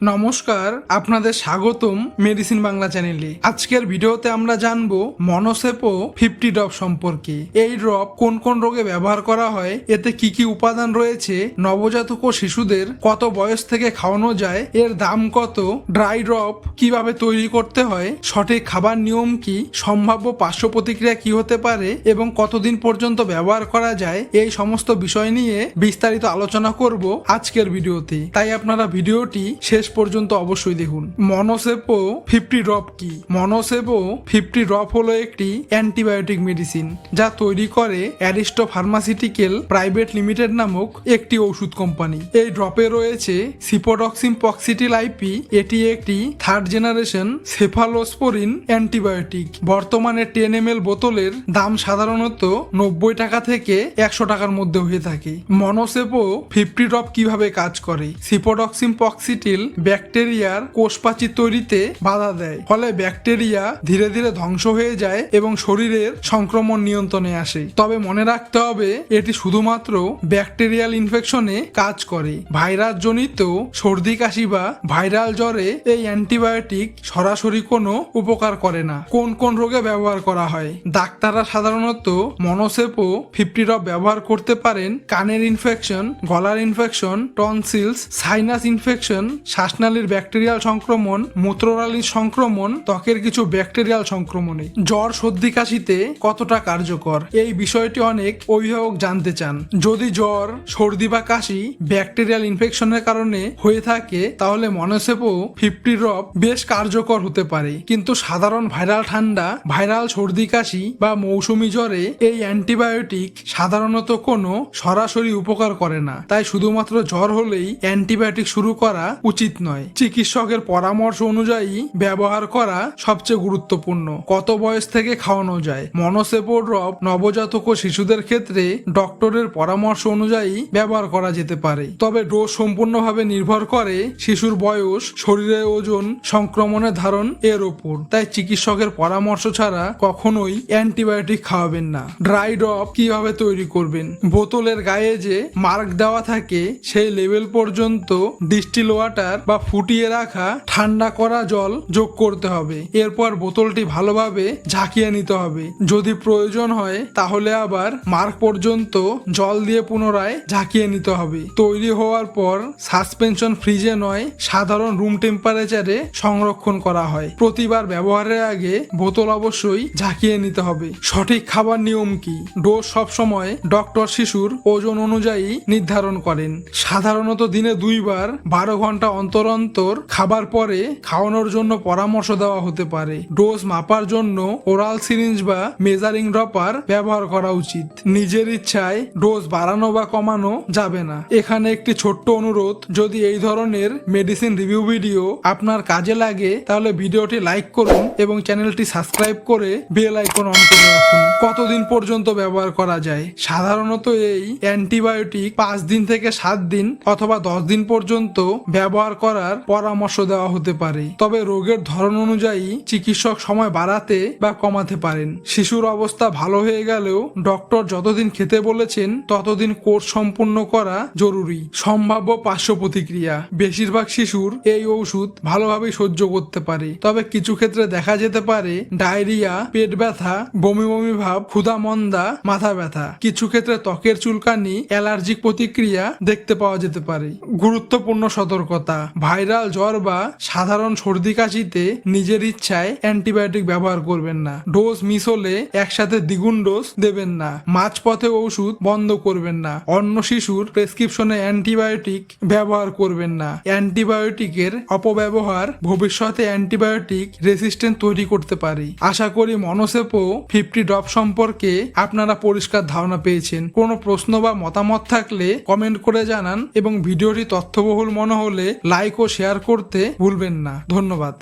নমস্কার, আপনাদের স্বাগতম মেডিসিন বাংলা চ্যানেলে। আজকের ভিডিওতে আমরা জানবো মনোসেপো 50 ড্রপ সম্পর্কে। এই ড্রপ কোন কোন রোগে ব্যবহার করা হয়, এতে কি কি উপাদান রয়েছে, নবজাতক ও শিশুদের কত বয়স থেকে খাওয়ানো যায়, এর দাম কত, ড্রাই ড্রপ কিভাবে তৈরি করতে হয়, সঠিক খাবার নিয়ম কি, সম্ভাব্য পার্শ্ব প্রতিক্রিয়া কি হতে পারে এবং কতদিন পর্যন্ত ব্যবহার করা যায়, এই সমস্ত বিষয় নিয়ে বিস্তারিত আলোচনা করব আজকের ভিডিওতে। তাই আপনারা ভিডিওটি শেষ পর্যন্ত অবশ্যই দেখুন। মনোসেপো 50 ড্রপ কি? মনোসেপো 50 ড্রপ হলো একটি অ্যান্টিবায়োটিক মেডিসিন যা তৈরি করে অ্যারিস্টো ফার্মাসিউটিক্যাল প্রাইভেট লিমিটেড নামক একটি ওষুধ কোম্পানি। এই ড্রপে রয়েছে সিপোডক্সিম পক্সিটিল আইপি। এটি একটি থার্ড জেনারেশন সেফালোস্পোরিন অ্যান্টিবায়োটিক। বর্তমানে 10 ml বোতলের দাম সাধারণত 90 টাকা থেকে 100 টাকার মধ্যে হয়ে থাকে। মনোসেপো 50 ড্রপ কিভাবে কাজ করে? সিপোডক্সিম পক্সিটিল ব্যাকটেরিয়ার কোষপ্রাচীর তৈরিতে বাধা দেয়, ফলে ব্যাকটেরিয়া ধীরে ধীরে ধ্বংস হয়ে যায় এবং শরীরের সংক্রমণ নিয়ন্ত্রণে আসে। তবে মনে রাখতে হবে এটি শুধুমাত্র ব্যাকটেরিয়াল ইনফেকশনে কাজ করে। ভাইরাস জনিত সর্দি কাশি বা ভাইরাল জ্বরে এই অ্যান্টিবায়োটিক সরাসরি কোনো উপকার করে না। কোন কোন রোগে ব্যবহার করা হয়? ডাক্তাররা সাধারণত মনোসেপো 50 ড্রপ ব্যবহার করতে পারেন কানের ইনফেকশন, গলার ইনফেকশন, টনসিলস, সাইনাস ইনফেকশন, শ্বাসনালীর ব্যাকটেরিয়াল সংক্রমণ, মূত্রনালীর সংক্রমণ, ত্বকের কিছু ব্যাকটেরিয়াল সংক্রমণে। জ্বর সর্দি কাশিতে কতটা কার্যকর, এই বিষয়টি অনেক অভিভাবক জানতে চান। যদি জ্বর সর্দি বা কাশি ব্যাকটেরিয়াল ইনফেকশনের কারণে হয়ে থাকে তাহলে মনোসেপো 50 ড্রপ বেশ কার্যকর হতে পারে, কিন্তু সাধারণ ভাইরাল ঠান্ডা, ভাইরাল সর্দি কাশি বা মৌসুমী জ্বরে এই অ্যান্টিবায়োটিক সাধারণত কোনো সরাসরি উপকার করে না। তাই শুধুমাত্র জ্বর হলেই অ্যান্টিবায়োটিক শুরু করা উচিত নয়। চিকিৎসকের পরামর্শ অনুযায়ী ব্যবহার করা সবচেয়ে গুরুত্বপূর্ণ। কত বয়স থেকে খাওয়ানো যায়? মনোসেপো ড্রপ নবজাতক ও শিশুদের ক্ষেত্রে ডক্টরের পরামর্শ অনুযায়ী ব্যবহার করা যেতে পারে, তবে ডোজ সম্পূর্ণভাবে নির্ভর করে শিশুর বয়স, শরীরের ওজন, সংক্রমণের ধারণ এর ওপর। তাই চিকিৎসকের পরামর্শ ছাড়া কখনোই অ্যান্টিবায়োটিক খাওয়াবেন না। ড্রাই ড্রপ কিভাবে তৈরি করবেন? বোতলের গায়ে যে মার্ক দেওয়া থাকে সেই লেভেল পর্যন্ত ডিস্টিল ওয়াটার বা ফুটিয়ে রাখা ঠান্ডা করা জল যোগ করতে হবে। এরপর বোতলটি ভালোভাবে ঝাঁকিয়ে নিতে হবে। যদি প্রয়োজন হয় তাহলে আবার মার্ক পর্যন্ত জল দিয়ে পুনরায় ঝাঁকিয়ে নিতে হবে। তৈরি হওয়ার পর সাসপেনশন ফ্রিজে নয়, সাধারণ রুম টেম্পারেচারে সংরক্ষণ করা হয়। প্রতিবার ব্যবহারের আগে বোতল অবশ্যই ঝাঁকিয়ে নিতে হবে। সঠিক খাবার নিয়ম কি? ডোজ সবসময় ডক্টর শিশুর ওজন অনুযায়ী নির্ধারণ করেন। সাধারণত দিনে 2 বার 12 ঘন্টা অন্তর অন্তর খাবার পরে খাওয়ানোর জন্য পরামর্শ দেওয়া হতে পারে। ডোজ মাপার জন্য ওরাল সিরিঞ্জ বা মেজারিং ড্রপার ব্যবহার করা উচিত। নিজের ইচ্ছায় ডোজ বাড়ানো বা কমানো যাবে না। এখানে একটি ছোট্ট অনুরোধ, যদি এই ধরনের মেডিসিন রিভিউ ভিডিও আপনার কাজে লাগে তাহলে ভিডিওটি লাইক করুন এবং চ্যানেলটি সাবস্ক্রাইব করে বেল আইকন অন করে রাখুন। কতদিন পর্যন্ত ব্যবহার করা যায়? সাধারণত এই অ্যান্টিবায়োটিক 5 দিন থেকে 7 দিন অথবা 10 দিন পর্যন্ত ব্যবহার করার পরামর্শ দেওয়া হতে পারে, তবে রোগের ধরন অনুযায়ী চিকিৎসক সময় বাড়াতে বা কমাতে পারেন। শিশুর অবস্থা ভালো হয়ে গেলেও ডক্টর যতদিন খেতে বলেছেন ততদিন কোর্স সম্পূর্ণ করা জরুরি। সম্ভাব্য পার্শ্ব প্রতিক্রিয়া: বেশিরভাগ শিশুর এই ওষুধ ভালোভাবে সহ্য করতে পারে, তবে কিছু ক্ষেত্রে দেখা যেতে পারে ডায়রিয়া, পেট ব্যথা, বমি বমি ভাব, ক্ষুধা মন্দা, মাথা ব্যথা। কিছু ক্ষেত্রে ত্বকের চুলকানি, অ্যালার্জিক প্রতিক্রিয়া দেখতে পাওয়া যেতে পারে। গুরুত্বপূর্ণ সতর্কতা: ভাইরাল জ্বর বা সাধারণ সর্দি কাশিতে নিজের ইচ্ছায় অ্যান্টিবায়োটিক ব্যবহার করবেন না। ডোজ মিস হলে একসাথে দ্বিগুণ ডোজ দেবেন না। মাঝপথে ওষুধ বন্ধ করবেন না। অন্য শিশুর প্রেসক্রিপশনে অ্যান্টিবায়োটিক ব্যবহার করবেন না। অ্যান্টিবায়োটিকের অপব্যবহার ভবিষ্যতে অ্যান্টিবায়োটিক রেসিস্ট্যান্স তৈরি করতে পারে। আশা করি মনোসেপো 50 ড্রপ সম্পর্কে আপনারা পরিষ্কার ধারণা পেয়েছেন। কোনো প্রশ্ন বা মতামত থাকলে কমেন্ট করে জানান এবং ভিডিওটি তথ্যবহুল মনে হলে লাইক ও শেয়ার করতে ভুলবেন না। ধন্যবাদ।